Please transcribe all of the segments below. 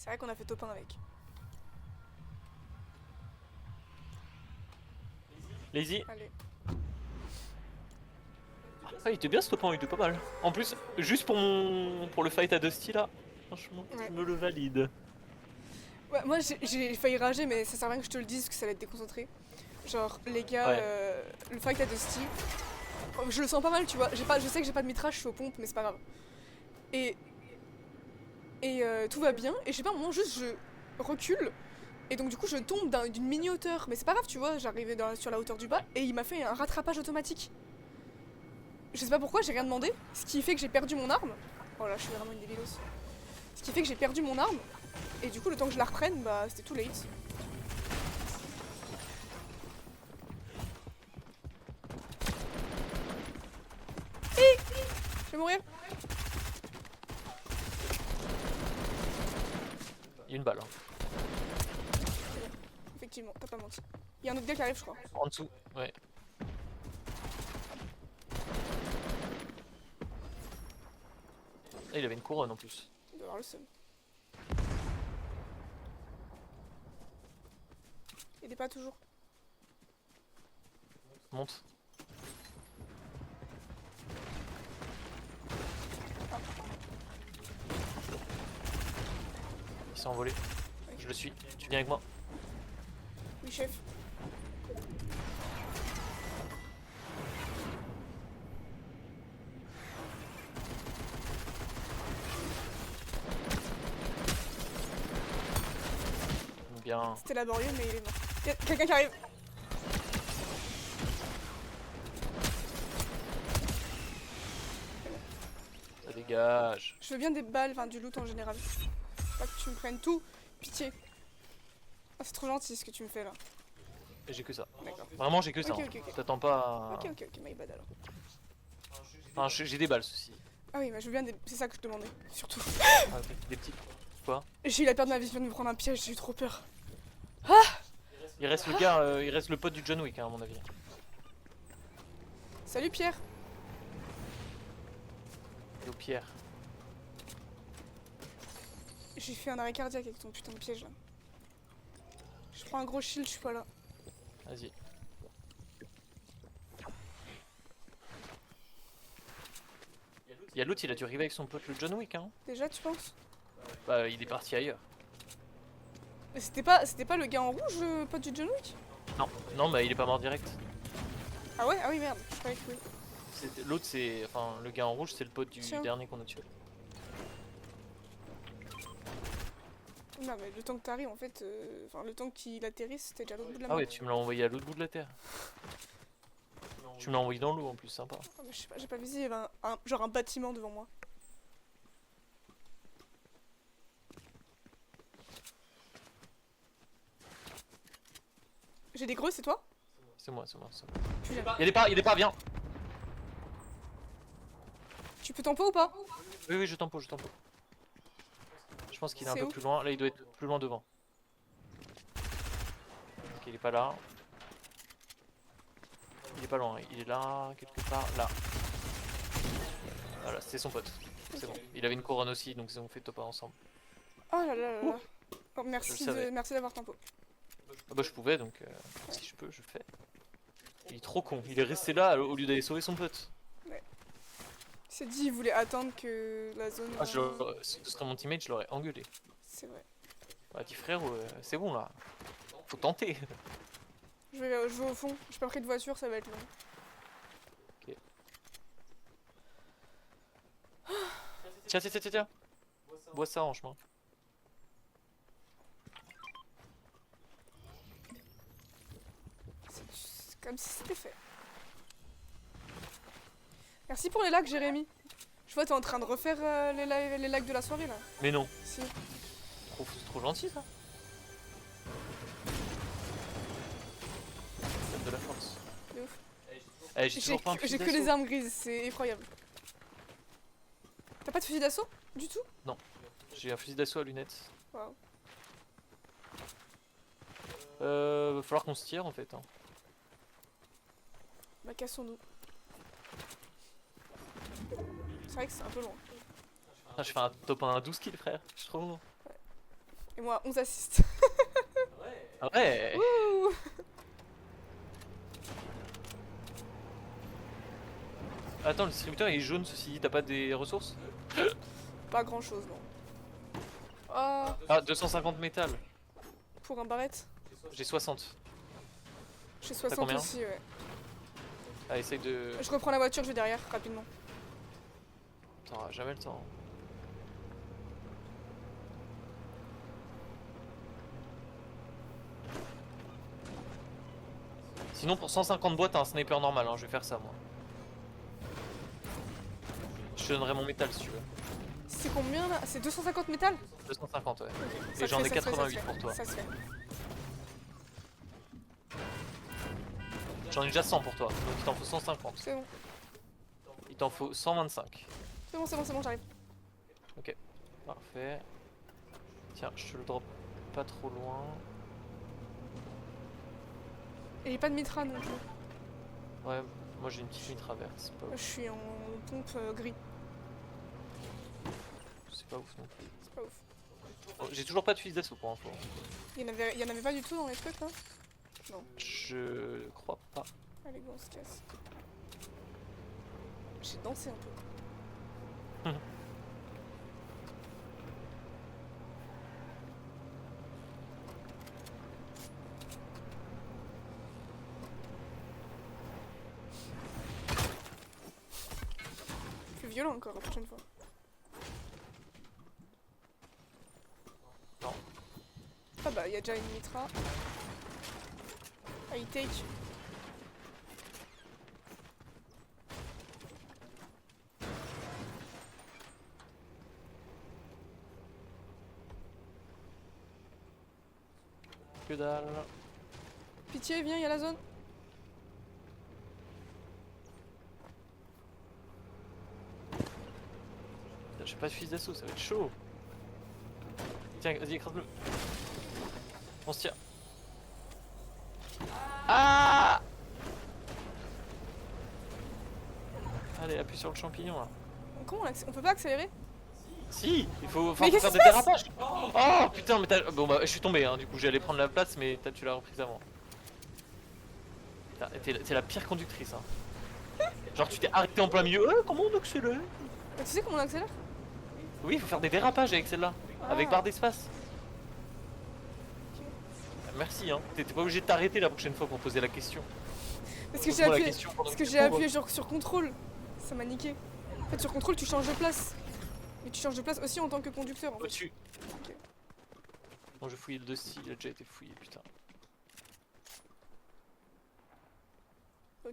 C'est vrai qu'on a fait top 1 avec. Lazy. Allez. Ah, il était bien ce top 1, il était pas mal. En plus, juste pour le fight à Dusty là, franchement, Ouais. je me le valide. Ouais, moi j'ai failli rager, mais ça sert à rien que je te le dise, que ça allait te déconcentrer. Genre, les gars, Ouais. le fight à Dusty, je le sens pas mal, tu vois. Je sais que j'ai pas de mitrage, je suis aux pompes, mais c'est pas grave. Et, tout va bien, et je sais pas, à un moment, juste je recule, et donc du coup je tombe d'une mini hauteur. Mais c'est pas grave, tu vois, j'arrivais sur la hauteur du bas, et il m'a fait un rattrapage automatique. Je sais pas pourquoi, j'ai rien demandé, ce qui fait que j'ai perdu mon arme. Oh là, je suis vraiment une débilos. Ce qui fait que j'ai perdu mon arme, et du coup, le temps que je la reprenne, bah c'était too late. Je vais mourir. Il y a une balle. Hein. Effectivement, t'as pas menti. Il y a un autre gars qui arrive, je crois. En dessous, ouais. Ah, il avait une couronne en plus. Il doit avoir le seum. Il est pas toujours. Monte. Il s'est envolé. Ouais. Je le suis. Tu viens avec moi? Oui, chef. Bien. C'était laborieux, mais il est mort. Y'a quelqu'un qui arrive. Ça dégage. Je veux bien des balles, enfin du loot en général. Pas que tu me prennes tout. Pitié. Ah, c'est trop gentil ce que tu me fais là. Et j'ai que ça. D'accord. Vraiment, j'ai que ça. Ok, Hein. ok, ok. T'attends pas à... Ok, my bad alors. Enfin, j'ai des balles, ceci. Ah oui, bah je veux bien des. C'est ça que je demandais, surtout. Ah, des petits. Quoi? J'ai eu la peur de ma vie, je viens de me prendre un piège, j'ai eu trop peur. Il reste le gars, il reste le pote du John Wick, hein, à mon avis. Salut Pierre. Yo Pierre. J'ai fait un arrêt cardiaque avec ton putain de piège là. Je prends un gros shield, je suis pas là. Vas-y. Il y a l'autre, il a dû arriver avec son pote le John Wick, hein. Déjà, tu penses? Bah, il est parti ailleurs. Mais c'était pas le gars en rouge, pote du John Wick? Non, non, bah il est pas mort direct. Ah ouais? Ah oui, merde, je croyais que oui. L'autre, c'est. Enfin, le gars en rouge, c'est le pote du Tiens. dernier qu'on a tué. Non, mais le temps que t'arrives, en fait, enfin, le temps qu'il atterrisse, c'était déjà à l'autre bout de la Ah map. ouais, tu me l'as envoyé à l'autre bout de la terre. Tu me l'as envoyé dans l'eau en plus, sympa. Ah, mais je sais pas, j'ai pas visé, il y avait genre un bâtiment devant moi. J'ai des greux, c'est toi? C'est moi, c'est moi, c'est moi. Tu viens. Il est pas, viens. Tu peux tempo ou pas? Oui, oui, je tempo, je tempo. Je pense qu'il est un C'est peu où? plus loin. Là, il doit être plus loin devant. Ok, il est pas là. Il est pas loin, il est là, quelque part, là. Voilà, c'est son pote. C'est bon. Il avait une couronne aussi, donc ils ont fait top 1 ensemble. Oh là là là là. Oh, Je merci le savais. merci d'avoir tempo. Ah bah je pouvais, donc si je peux, je le fais. Il est trop con, il est resté là au lieu d'aller sauver son pote. Il s'est dit, il voulait attendre que la zone. Ah, ce serait mon teammate, je l'aurais engueulé. C'est vrai. Bah dit frère, c'est bon là. Faut tenter. Je vais au fond, j'ai pas pris de voiture, ça va être long. Ok. Tiens, tiens, tiens, tiens, tiens. Bois ça en chemin. C'est comme si c'était fait. Merci pour les lags, Jérémy. Je vois, t'es en train de refaire les lags de la soirée là. Mais non, Si. c'est trop gentil ça. Ça donne de la force. De ouf. Eh, j'ai toujours pas un fusil J'ai que d'assaut. les armes grises, c'est effroyable. T'as pas de fusil d'assaut? Du tout? J'ai un fusil d'assaut à lunettes. Waouh. Va falloir qu'on se tire en fait. Hein. Bah cassons-nous. C'est vrai que c'est un peu loin. Ah, je fais un top 1 à 12 kills frère, je suis trop bon. Et moi, 11 assists. Ah ouais. Wouh. Attends, le distributeur il est jaune, ceci dit, t'as pas des ressources? Pas grand chose, non. Oh, Ah, 250 métal. pour un barrette. J'ai 60. J'ai 60 combien? aussi, ouais. Ah, essaye de... Je reprends la voiture, je vais derrière, rapidement. T'auras jamais le temps. Sinon pour 150 boîtes, t'as un sniper normal, hein, je vais faire ça moi. Je te donnerai mon métal si tu veux. C'est combien là? C'est 250 métal? 250 ouais. Ça Et j'en se ai fait, ça se fait, ça se 88 fait. pour toi. Ça se fait. J'en ai déjà 100 pour toi, donc il t'en faut 150. C'est bon, Il t'en faut 125. c'est bon, c'est bon, c'est bon, j'arrive. Ok, parfait. Tiens, je te le drop pas trop loin. Et il n'y a pas de mitra non plus. Ouais, moi j'ai une petite mitra verte, c'est pas Je ouf. suis en pompe gris. C'est pas ouf non plus. C'est pas ouf. Bon, j'ai toujours pas de fusil d'assaut pour info. Il y en avait pas du tout dans les trucs là? Je crois pas. Allez, go, on se casse. J'ai dansé un peu. Plus violent encore la prochaine fois. Non. Ah bah, il y a déjà une mitra. I take. Que dalle. Pitié, viens, il y a la zone. Putain, j'ai pas de fusil d'assaut, ça va être chaud. Tiens, vas-y, écrase-le. On se tire. Ah! Allez, appuie sur le champignon là. Comment on peut pas accélérer? Si, il faut, Mais faut qu'est-ce faire qui des se passe? dérapages. Oh putain, mais t'as... Bon bah, je suis tombé, hein, du coup j'allais prendre la place, mais tu l'as reprise avant. T'es la pire conductrice, hein. Genre tu t'es arrêté en plein milieu, comment on accélère? Tu sais comment on accélère? Oui, il faut faire des dérapages avec celle-là, avec barre d'espace. Merci, hein. T'es pas obligé de t'arrêter la prochaine fois pour poser la question. Parce que j'ai Pose-moi la appuyé, question pendant parce que que tu j'ai cours. appuyé genre sur contrôle. Ça m'a niqué. En fait, sur contrôle, tu changes de place. Mais tu changes de place aussi en tant que conducteur en fait. Au-dessus. Ok. Bon, je fouille le dossier, il a déjà été fouillé, putain.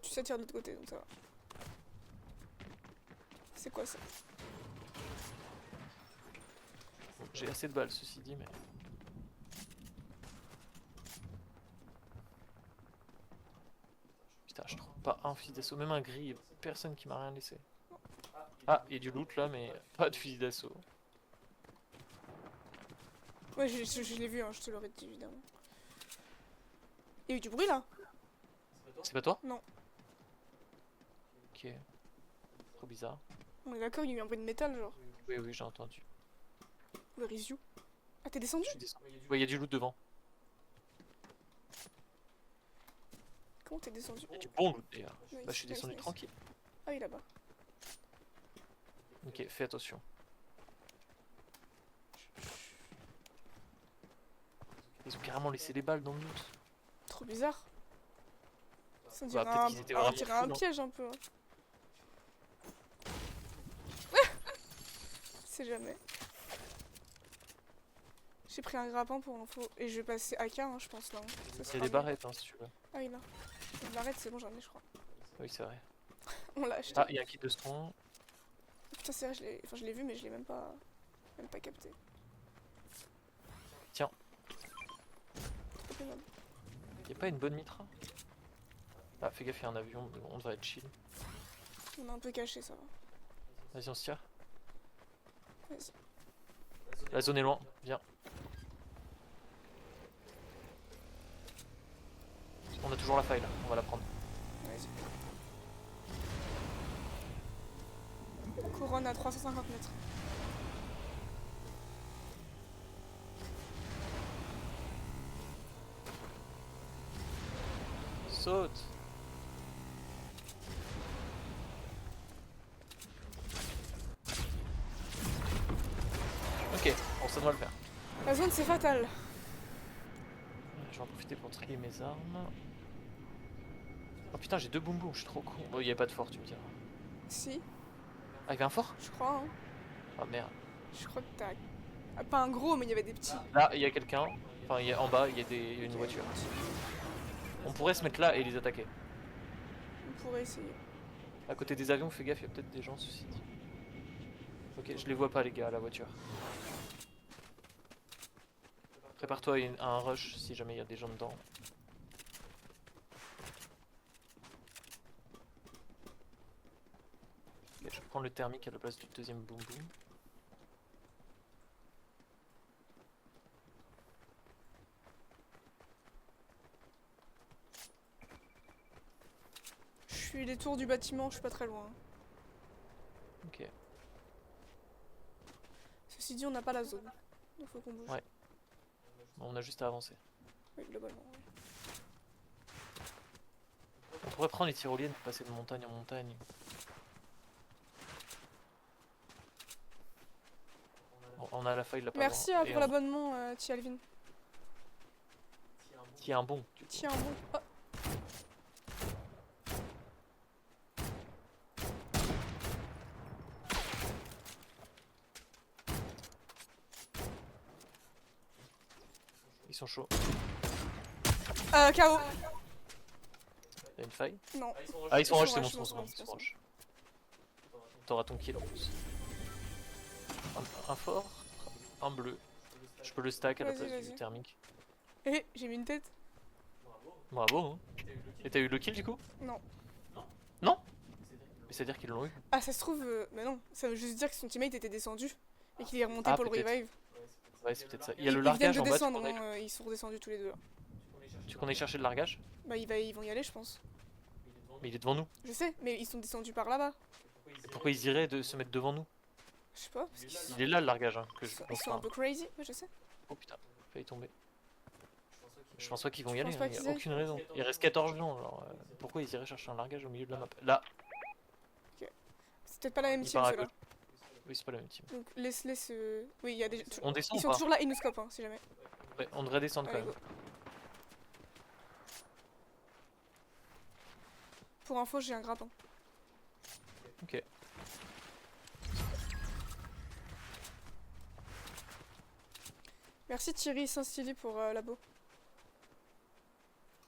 Tu sais, tire de l'autre côté donc ça va. C'est quoi ça? Bon, j'ai assez de balles, ceci dit, mais... Putain, je trouve pas un fusil d'assaut, même un gris, y a personne qui m'a rien laissé. Ah, il y a du loot là, mais pas de fusil d'assaut. Ouais, je l'ai vu, hein, je te l'aurais dit évidemment. Il y a eu du bruit là? C'est pas toi? Non. Ok. Trop bizarre. On est d'accord, il y a eu un bruit de métal genre. Oui, oui, j'ai entendu. Where is you? Ah, t'es descendu? Je suis descendu. Ouais, il y a du loot devant. Comment t'es descendu? Il y a du bon loot d'ailleurs. Nice, Bah, je suis nice, descendu nice. tranquille. Ah oui, là-bas. Ok, fais attention. Ils ont carrément laissé les balles dans le loot. Trop bizarre. Ça Bah, dirait peut-être qu'ils étaient vraiment un fous, piège un peu. Hein. C'est jamais. J'ai pris un grappin pour info et je vais passer AK, hein, je pense là. Hein. Ça Il y sera a des mieux. barrettes hein, si tu veux. Ah oui, là. Une barrette, c'est bon, j'en ai, je crois. Oui, c'est vrai. On l'a acheté. Ah, il y a un kit de strong. Putain, c'est vrai, je l'ai vu, mais je l'ai même pas capté. Tiens. Trop aimable. Y a pas une bonne mitra? Ah, fais gaffe, il y a un avion, mais bon, on devrait être chill. On est un peu caché, ça va. Vas-y, on se tire. Vas-y. La zone est loin, viens. On a toujours la faille là, on va la prendre. Vas-y. Couronne à 350 mètres. saute. Ok, bon ça doit le faire. La zone c'est fatal. Je vais en profiter pour trier mes armes. Oh putain, j'ai 2 boum boum, je suis trop con. Bon, il y a pas de fort, tu me diras. Si, Ah, il y avait un fort? je crois. Hein. Ah merde. Je crois que t'as. Ah, pas un gros, mais il y avait des petits. Là, il y a quelqu'un. Enfin, en bas, il y a une voiture. On pourrait se mettre là et les attaquer. On pourrait essayer. À côté des avions, fais gaffe, il y a peut-être des gens, ceci dit. Ok, je les vois pas, les gars, à la voiture. Prépare-toi à un rush si jamais il y a des gens dedans. Ok, je vais prendre le thermique à la place du deuxième boom boom. Je suis les tours du bâtiment, je suis pas très loin. Ok. Ceci dit, on n'a pas la zone. Donc faut qu'on bouge. Ouais. Bon, on a juste à avancer. Oui, globalement. Oui. On pourrait prendre les tyroliennes pour passer de montagne en montagne. Bon, on a la faille là pas Merci loin. pour l'abonnement, Tia Alvin. Tiens un bon. Tiens, bon. Oh. Ils sont chauds. KO. Y'a une faille? Non. Ah, ils sont rush, c'est rush, bon, ils sont c'est bon. rush. T'auras ton kill en plus. Un fort, un bleu. Je peux le stack à la place du thermique. Eh, j'ai mis une tête. Bravo, hein. Et t'as eu le kill du coup? Non. Non? Mais c'est à dire qu'ils l'ont eu. Ah, ça se trouve. Mais non, ça veut juste dire que son teammate était descendu et qu'il est remonté Ah, pour le peut-être. revive. Ouais, c'est peut-être ça. Il y a le Ils viennent largage de en bas. descendre, ils sont redescendus tous les deux. Là. Tu connais chercher le largage? Bah, ils vont y aller, je pense. Mais il est devant nous. Je sais, mais ils sont descendus par là-bas. Et pourquoi ils iraient de se mettre devant nous? Je sais pas, parce qu'ils Il est là le largage, hein, que je ils pense sont un pas. peu crazy, ouais, je sais. Oh putain, failli tomber. Je pense pas qu'ils vont y aller, pense pas hein, y a qu'ils aillent. aucune raison. Il reste 14 gens, alors pourquoi ils iraient chercher un largage au milieu de la map? Là, C'est peut-être pas la même il team, part à ceux-là. gauche. Oui, c'est pas la même team. Donc laisse-les se. Oui, il y a des. On descend Ils ou sont pas? toujours là, ils nous scopent, hein, si jamais. Ouais, on devrait descendre quand Allez, même. go. Pour info, j'ai un grappin. Ok. Merci Thierry Saint-Stylé pour l'abo.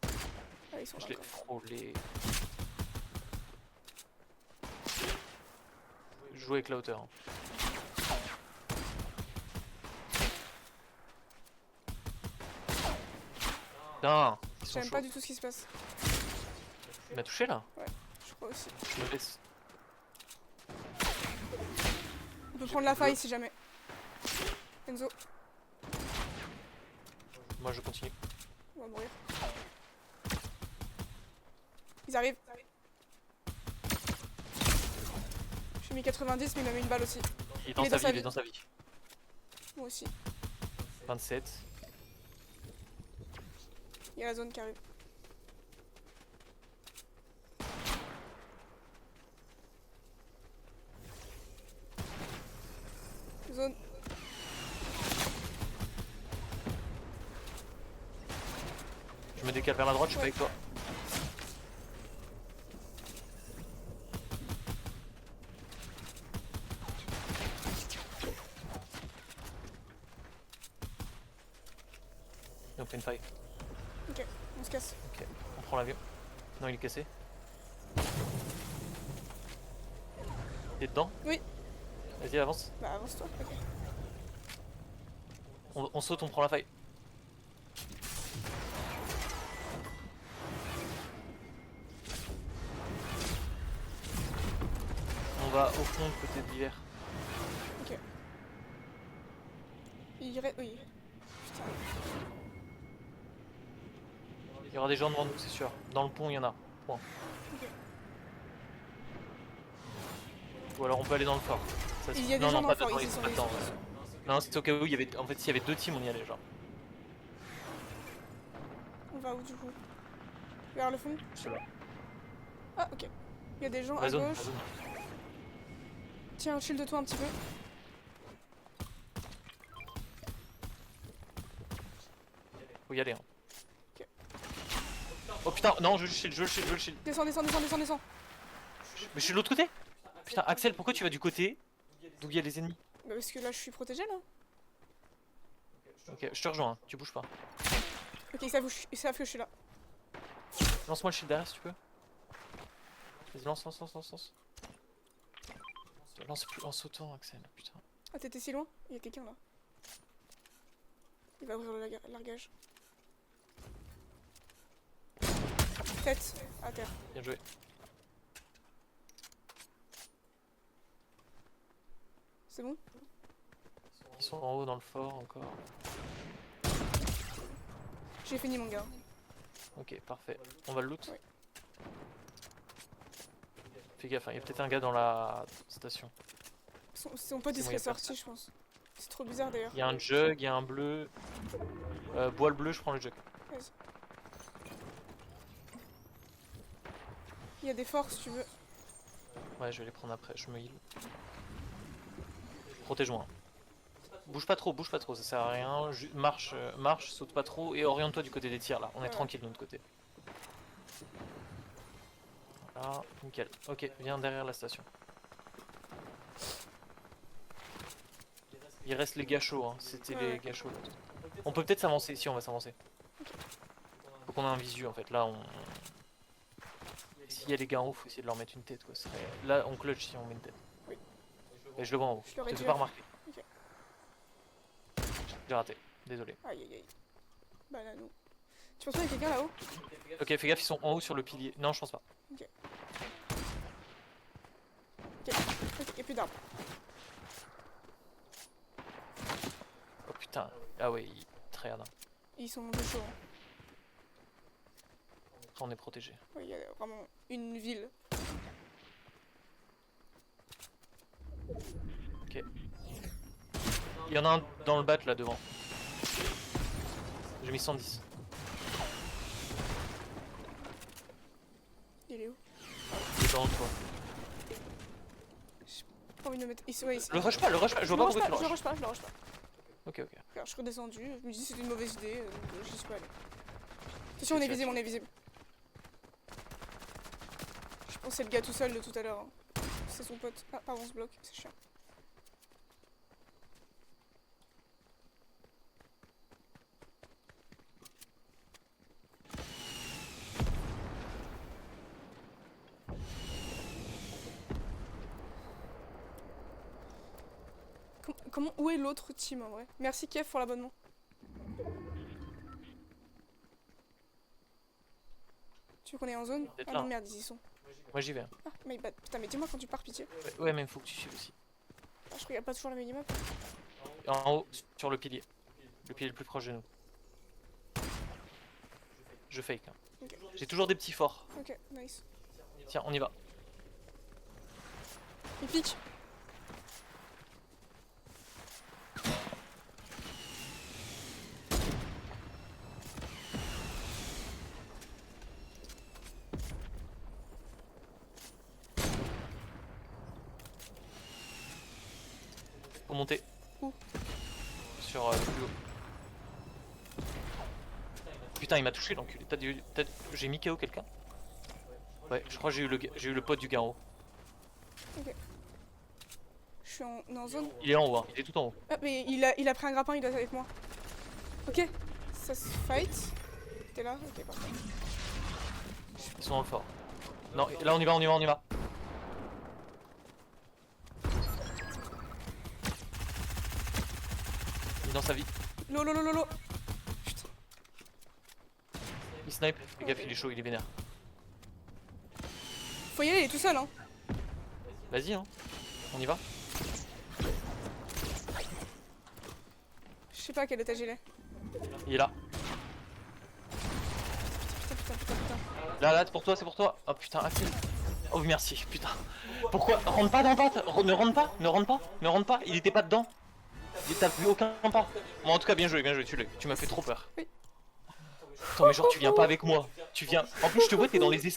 Ah, ils sont là Je l'ai encore. frôlé. Jouer avec la hauteur. Hein. Putain, ils sont J'aime chauds. pas du tout ce qui se passe. Il m'a touché là? Je crois aussi. Je me laisse. On peut prendre la faille si jamais. Enzo, Moi je continue. on va mourir. Ils arrivent. J'ai mis 90, mais il m'a mis une balle aussi. Il est dans Il est sa dans vie, sa il est vie. dans sa vie. Moi aussi. 27. Il y a la zone qui arrive. Zone. Je me décale vers la droite, je suis pas avec toi. Et on fait une faille. Ok, on se casse. Ok, on prend l'avion. Non, il est cassé. T'es dedans? Oui. Vas-y, avance. Bah avance-toi. Ok. On saute, on prend la faille. On va au fond de côté de l'hiver. Ok. Il irait. Oui. Putain. Il y aura des gens devant nous, c'est sûr. Dans le pont, il y en a. Point. Ok. Ou alors on peut aller dans le fort. Ça, Il y a des non, gens non, dans pas le fort, dedans, ils y ils sont sont. pas dedans. Non, c'est au cas où il y avait. En fait, s'il y avait deux teams, on y allait, genre. On va où du coup? Vers le fond. Je sais pas. Ah, ok. Il y a des gens à La zone, gauche. la zone. Tiens, shield-toi un petit peu. Faut y aller. Hein. Ok. Oh putain, non, je le shield, je le shield, je le shield. Descends, descends, descends, descends, descends. Mais je suis de l'autre côté. Putain, Axel, pourquoi tu vas du côté d'où il y a les ennemis? Bah parce que là, je suis protégé là. Ok, je te rejoins, hein, tu bouges pas. Ok, ils savent que je suis là. Lance-moi le shield derrière si tu peux. Vas-y, lance, lance, lance, lance, lance. Lance plus en sautant, Axel, putain. Ah, t'étais si loin? Il y a quelqu'un là. Il va ouvrir le largage. Tête, à terre. Bien joué. C'est bon? Ils sont en haut dans le fort encore. J'ai fini mon gars. Ok, parfait. On va le loot. Oui. Fais gaffe, hein, il y a peut-être un gars dans la station. Son pote il C'est bon, serait y a sorti, je pense. C'est trop bizarre d'ailleurs. Il y a un jug, il y a un bleu. Bois le bleu, je prends le jug. Vas-y. Il y a des forces si tu veux. Ouais, je vais les prendre après, je me heal. Protège-moi. Bouge pas trop, ça sert à rien. Marche, marche, saute pas trop et oriente-toi du côté des tirs là. On est Ouais. tranquille de notre côté. Voilà, nickel. Ok, viens derrière la station. Il reste les gâchots, hein. C'était Ouais. les gâchots. Là. On peut peut-être s'avancer, si on va s'avancer. Faut qu'on ait un visu en fait. Là, on. S'il y a les gars en haut, faut essayer de leur mettre une tête quoi. Là, on clutch si on met une tête. Oui. Et je le vois en haut. Je Je l'aurais te fais dû. pas remarquer. Ok. J'ai raté. Désolé. Aïe aïe aïe. Bah là, non. Tu penses qu'il y a quelqu'un là-haut? Ok, fais gaffe, ils sont en haut sur le pilier. Non, je pense pas. Ok, y'a plus d'arbres. Oh putain. Ah ouais, il très hard. Ils sont de chaud. Hein. Après, on est protégé. Ouais, y a vraiment une ville. Ok. Il y en a un dans le bat là devant. J'ai mis 110. Il est où? Il est dans le toit. J'ai pas envie de me mettre. Ouais, Le rush pas, je vois pas pourquoi tu le je le rush. rush pas, je le rush pas. Ok, ok. Alors, je suis redescendu, je me dis c'était une mauvaise idée, j'y suis pas allé. Attention, on est visible, on est visible. Je pense que c'est le gars tout seul de tout à l'heure. Hein. C'est son pote. Ah, pardon, on se bloque, c'est chiant. Comment, où est l'autre team en vrai? Merci Kev pour l'abonnement. Tu veux qu'on est en zone? Peut-être Ah là. non merde, ils y sont. Moi j'y vais. Ah, mais bah, putain, mais dis-moi quand tu pars, pitié. Ouais, mais il faut que tu suives aussi. Ah, je regarde pas toujours la minimap. En haut, sur le pilier. Le pilier le plus proche de nous. Je fake. Hein. Ok. J'ai toujours des petits forts. Ok, nice. Tiens, on y va. Il pique. Faut monter. Où? Sur le plus haut. Putain, il m'a touché l'enculé. J'ai mis KO quelqu'un? Ouais, je crois que j'ai eu le pote du gars en haut. Ok. Je suis en zone. Il est en haut, hein. Il est tout en haut. Ah, mais il a pris un grappin, il doit être avec moi. Ok, ça se fight. T'es là? Ok, parfait. Ils sont dans le fort. Non, là on y va, on y va, on y va. Il est dans sa vie. Lolo. Putain. Il snipe. Fais gaffe, il est chaud, il est vénère. Faut y aller, il est tout seul, hein. Vas-y, hein. On y va. Je sais pas à quel étage il est. Il est là. Putain. Là, c'est pour toi, c'est pour toi. Oh putain, Axel. Oh merci, putain. Pourquoi? Rentre pas dans le pas. Ne rentre pas. Il était pas dedans. T'as vu aucun pas. Bon, en tout cas, bien joué, tu m'as fait trop peur. Oui. Attends, mais genre, tu viens pas avec moi. Tu viens. En plus, je te vois, t'es dans les escaliers.